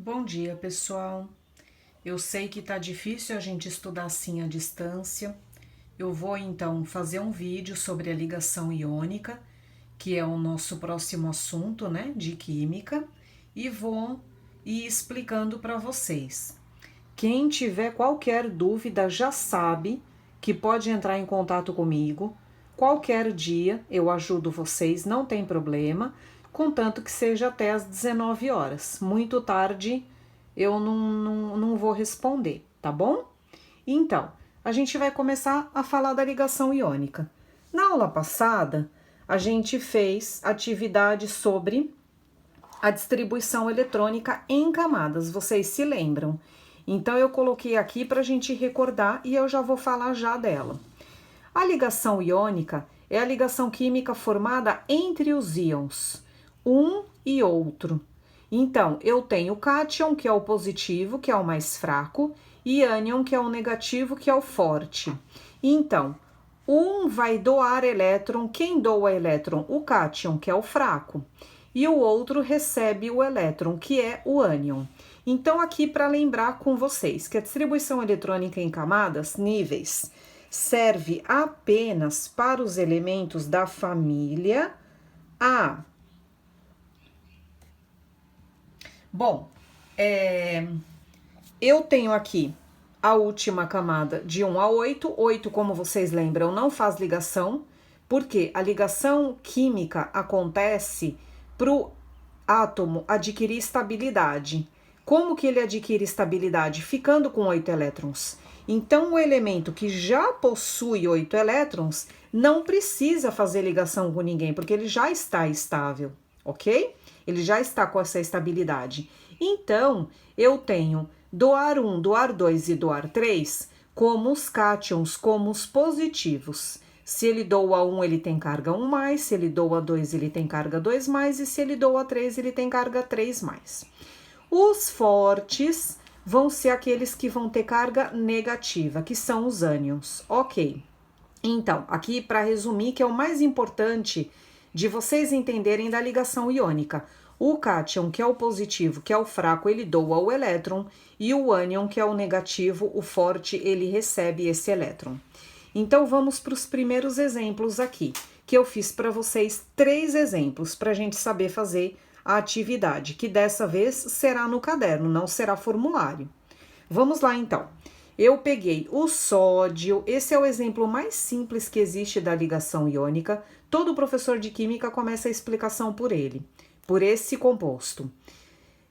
Bom dia, pessoal. Eu sei que tá difícil a gente estudar assim à distância. Eu vou então fazer um vídeo sobre a ligação iônica, que é o nosso próximo assunto, né, de química, e vou ir explicando para vocês. Quem tiver qualquer dúvida já sabe que pode entrar em contato comigo. Qualquer dia eu ajudo vocês, não tem problema, contanto que seja até às 19 horas. Muito tarde eu não vou responder, tá bom? Então, a gente vai começar a falar da ligação iônica. Na aula passada, a gente fez atividade sobre a distribuição eletrônica em camadas, vocês se lembram? Então, eu coloquei aqui para a gente recordar e eu já vou falar já dela. A ligação iônica é a ligação química formada entre os íons, um e outro. Então, eu tenho o cátion, que é o positivo, que é o mais fraco, e ânion, que é o negativo, que é o forte. Então, um vai doar elétron. Quem doa elétron? O cátion, que é o fraco. E o outro recebe o elétron, que é o ânion. Então, aqui para lembrar com vocês que a distribuição eletrônica em camadas, níveis, serve apenas para os elementos da família A. Bom, eu tenho aqui a última camada de 1 a 8. 8, como vocês lembram, não faz ligação, porque a ligação química acontece para o átomo adquirir estabilidade. Como que ele adquire estabilidade? Ficando com 8 elétrons. Então, o elemento que já possui 8 elétrons não precisa fazer ligação com ninguém, porque ele já está estável, ok? Ele já está com essa estabilidade. Então, eu tenho doar 1, doar 2 e doar 3 como os cátions, como os positivos. Se ele doa 1, ele tem carga 1 mais, se ele doa 2, ele tem carga 2 mais, e se ele doa 3, ele tem carga 3 mais. Os fortes vão ser aqueles que vão ter carga negativa, que são os ânions. Ok. Então, aqui para resumir, que é o mais importante de vocês entenderem da ligação iônica. O cátion, que é o positivo, que é o fraco, ele doa o elétron, e o ânion, que é o negativo, o forte, ele recebe esse elétron. Então, vamos para os primeiros exemplos aqui, que eu fiz para vocês 3 exemplos, para a gente saber fazer a atividade, que dessa vez será no caderno, não será formulário. Vamos lá, então. Eu peguei o sódio, esse é o exemplo mais simples que existe da ligação iônica. Todo professor de química começa a explicação por ele, por esse composto.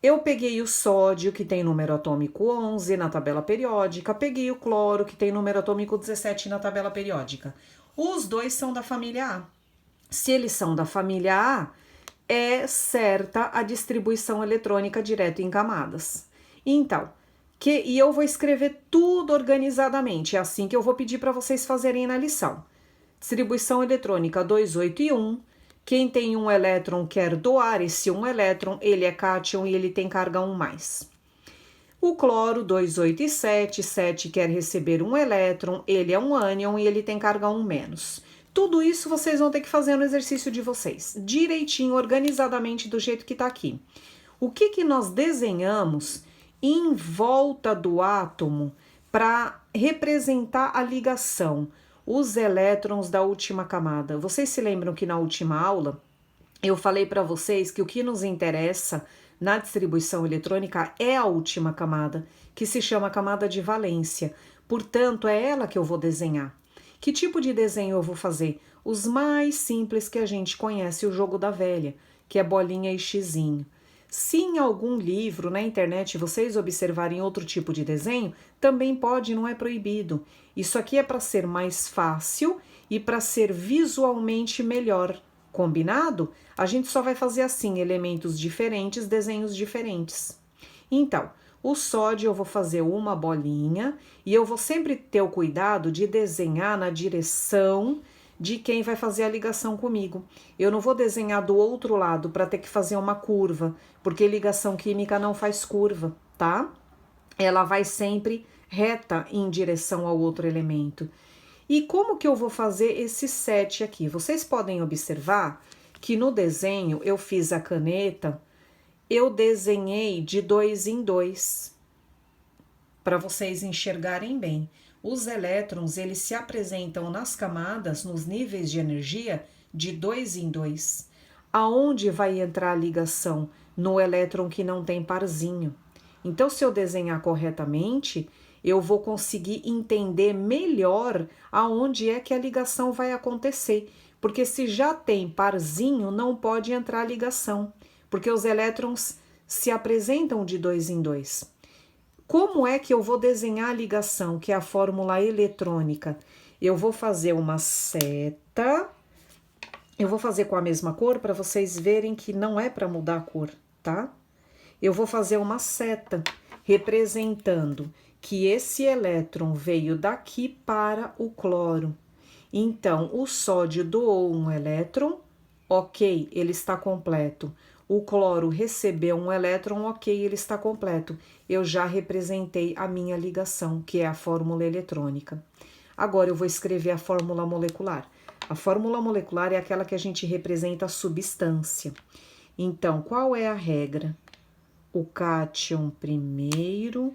Eu peguei o sódio, que tem número atômico 11 na tabela periódica, peguei o cloro, que tem número atômico 17 na tabela periódica. Os dois são da família A. Se eles são da família A, é certa a distribuição eletrônica direta em camadas. Então, e eu vou escrever tudo organizadamente, é assim que eu vou pedir para vocês fazerem na lição. Distribuição eletrônica 2, 8 e 1. Quem tem um elétron quer doar esse 1 elétron, ele é cátion e ele tem carga 1 mais. O cloro 2, 8 e 7. 7 quer receber um elétron, ele é um ânion e ele tem carga 1 menos. Tudo isso vocês vão ter que fazer no exercício de vocês, direitinho, organizadamente, do jeito que tá aqui. O que nós desenhamos em volta do átomo para representar a ligação? Os elétrons da última camada. Vocês se lembram que na última aula eu falei para vocês que o que nos interessa na distribuição eletrônica é a última camada, que se chama camada de valência. Portanto, é ela que eu vou desenhar. Que tipo de desenho eu vou fazer? Os mais simples que a gente conhece, o jogo da velha, que é bolinha e xizinho. Se em algum livro na internet vocês observarem outro tipo de desenho, também pode, não é proibido. Isso aqui é para ser mais fácil e para ser visualmente melhor. Combinado? A gente só vai fazer assim, elementos diferentes, desenhos diferentes. Então, o sódio eu vou fazer uma bolinha e eu vou sempre ter o cuidado de desenhar na direção de quem vai fazer a ligação comigo. Eu não vou desenhar do outro lado para ter que fazer uma curva, porque ligação química não faz curva, tá? Ela vai sempre reta em direção ao outro elemento. E como que eu vou fazer esse 7 aqui? Vocês podem observar que no desenho eu fiz a caneta eu desenhei de 2 em 2, para vocês enxergarem bem. Os elétrons, eles se apresentam nas camadas, nos níveis de energia, de 2 em 2. Aonde vai entrar a ligação? No elétron que não tem parzinho. Então, se eu desenhar corretamente, eu vou conseguir entender melhor aonde é que a ligação vai acontecer. Porque se já tem parzinho, não pode entrar ligação, porque os elétrons se apresentam de 2 em 2. Como é que eu vou desenhar a ligação, que é a fórmula eletrônica? Eu vou fazer uma seta, eu vou fazer com a mesma cor para vocês verem que não é para mudar a cor, tá? Eu vou fazer uma seta representando que esse elétron veio daqui para o cloro. Então, o sódio doou um elétron, ok, ele está completo. O cloro recebeu um elétron, ok, ele está completo. Eu já representei a minha ligação, que é a fórmula eletrônica. Agora eu vou escrever a fórmula molecular. A fórmula molecular é aquela que a gente representa a substância. Então, qual é a regra? O cátion primeiro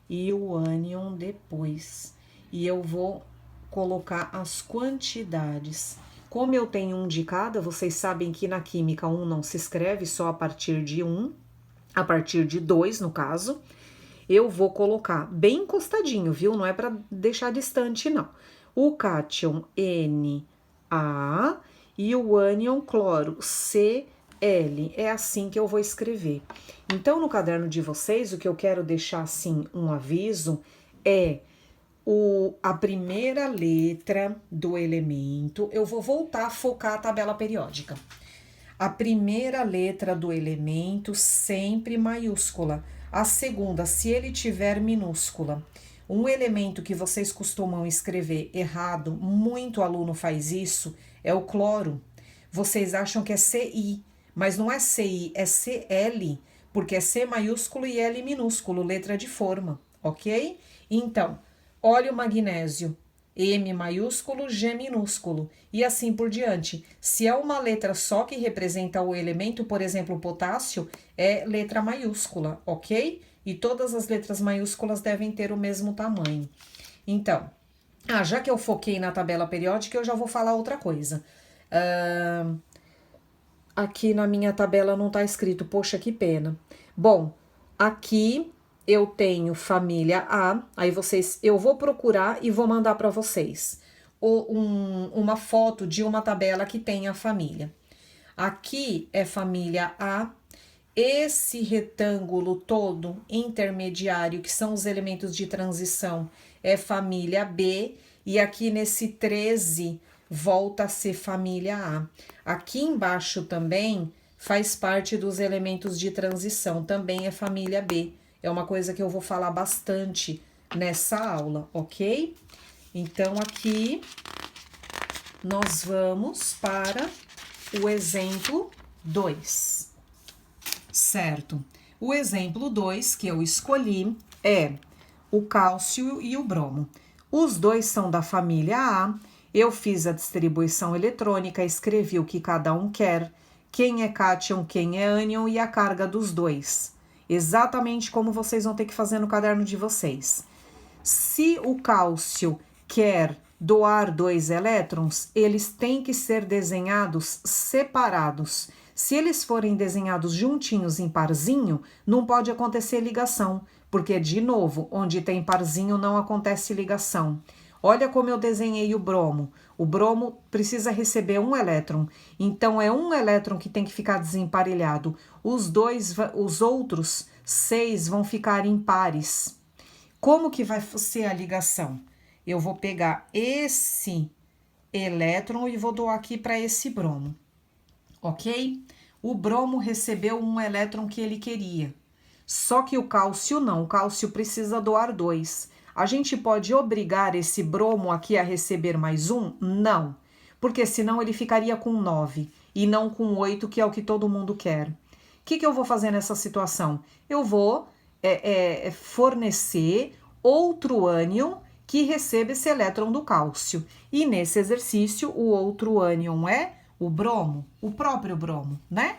e o ânion depois. E eu vou colocar as quantidades. Como eu tenho um de cada, vocês sabem que na química 1 não se escreve, só a partir de 1, a partir de 2 no caso. Eu vou colocar bem encostadinho, viu? Não é para deixar distante, não. O cátion Na e o ânion cloro Cl. É assim que eu vou escrever. Então, no caderno de vocês, o que eu quero deixar assim um aviso é a primeira letra do elemento. Eu vou voltar a focar a tabela periódica. A primeira letra do elemento sempre maiúscula. A segunda, se ele tiver minúscula. Um elemento que vocês costumam escrever errado, muito aluno faz isso, é o cloro. Vocês acham que é CI, mas não é CI, é CL, porque é C maiúsculo e L minúsculo, letra de forma, ok? Então, óleo magnésio, M maiúsculo, G minúsculo, e assim por diante. Se é uma letra só que representa o elemento, por exemplo, o potássio, é letra maiúscula, ok? E todas as letras maiúsculas devem ter o mesmo tamanho. Então, já que eu foquei na tabela periódica, eu já vou falar outra coisa. Aqui na minha tabela não tá escrito, poxa, que pena. Bom, aqui eu tenho família A, aí eu vou procurar e vou mandar para vocês uma foto de uma tabela que tem a família. Aqui é família A, esse retângulo todo intermediário, que são os elementos de transição, é família B, e aqui nesse 13 volta a ser família A. Aqui embaixo também faz parte dos elementos de transição, também é família B. É uma coisa que eu vou falar bastante nessa aula, ok? Então, aqui nós vamos para o exemplo 2, certo? O exemplo 2 que eu escolhi é o cálcio e o bromo. Os dois são da família A. Eu fiz a distribuição eletrônica, escrevi o que cada um quer, quem é cátion, quem é ânion e a carga dos dois. Exatamente como vocês vão ter que fazer no caderno de vocês. Se o cálcio quer doar 2 elétrons, eles têm que ser desenhados separados. Se eles forem desenhados juntinhos em parzinho, não pode acontecer ligação, porque, de novo, onde tem parzinho não acontece ligação. Olha como eu desenhei o bromo. O bromo precisa receber um elétron. Então, é um elétron que tem que ficar desemparelhado. Os outros 6 vão ficar em pares. Como que vai ser a ligação? Eu vou pegar esse elétron e vou doar aqui para esse bromo. Ok? O bromo recebeu um elétron que ele queria. Só que o cálcio não. O cálcio precisa doar 2. A gente pode obrigar esse bromo aqui a receber mais um? Não, porque senão ele ficaria com 9 e não com 8, que é o que todo mundo quer. O que eu vou fazer nessa situação? Eu vou fornecer outro ânion que receba esse elétron do cálcio. E nesse exercício, o outro ânion é o bromo, o próprio bromo, né?